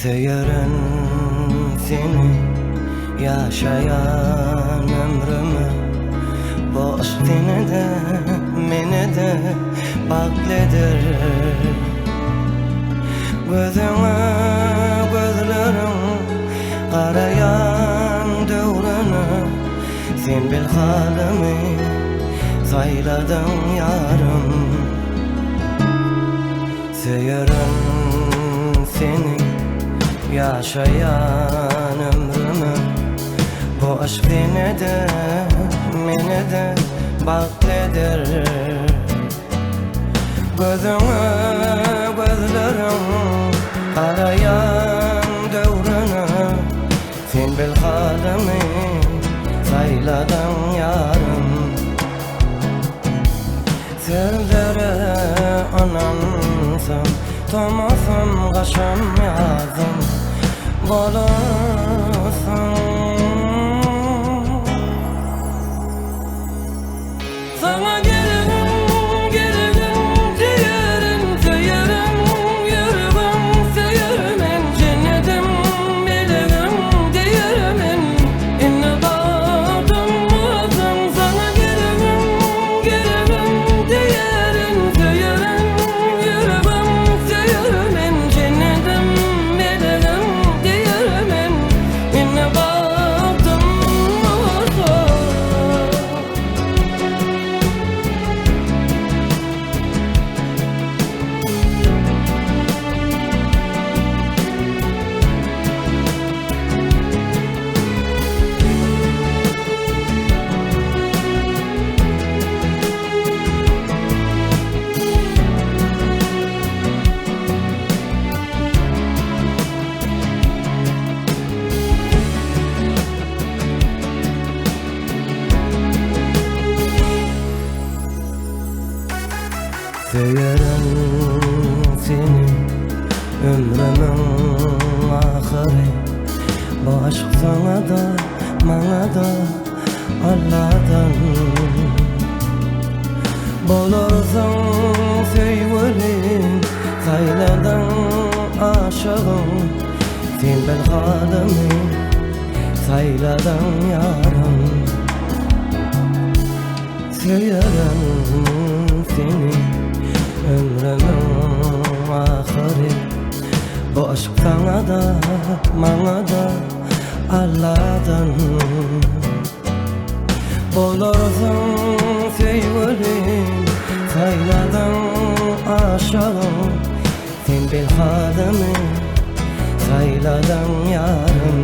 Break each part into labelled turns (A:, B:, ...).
A: Seyerim seni yaşayan ömrümü, bu aşk seni de meni de bakledir. Gözüne gözlerim karayan dövrünü, sen bil halimi sayladın yarım. Seyerim seni yaşayan ömrümü, bu aşk beni de meni de bakledir. Gözüne gözlerim karayan dövrünü, sen bil halimi sayladın yarım. Sevdere anansam tomasam kaşam yazım bolasın. Sana gelirim diyerim, seyerim yürübüm, seyerim en cennetim bilirim diyerim en inne bağdım mazım. Sana gelirim diyerim, seyerim yürübüm, seyerim en cennetim bilirim diyerim en inne bağdım mazım. Seyerim seni ömrümün ahırı, bu aşk sana da bana da Allah'tan. Bulursun sevgilim sayladan aşığım, sen bil halimi sayladan yarım. Seyerim seni ömrümün ahırı, bu aşk sana da bana da Allah'tan. Bulursun sevgilim sayladan aşığım, sen bil halimi sayladan yarım.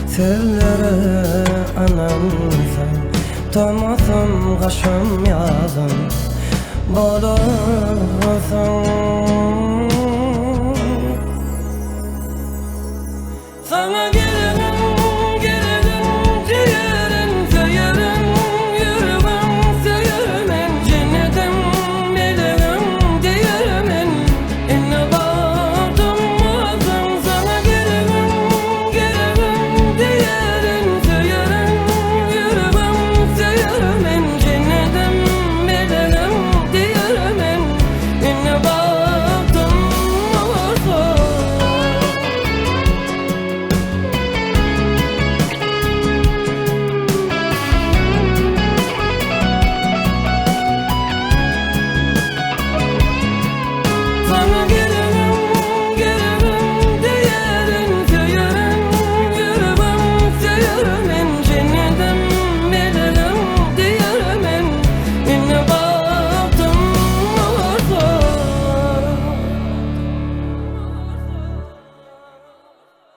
A: Sevlere anam sen tomasam kaşım yazım bolasın.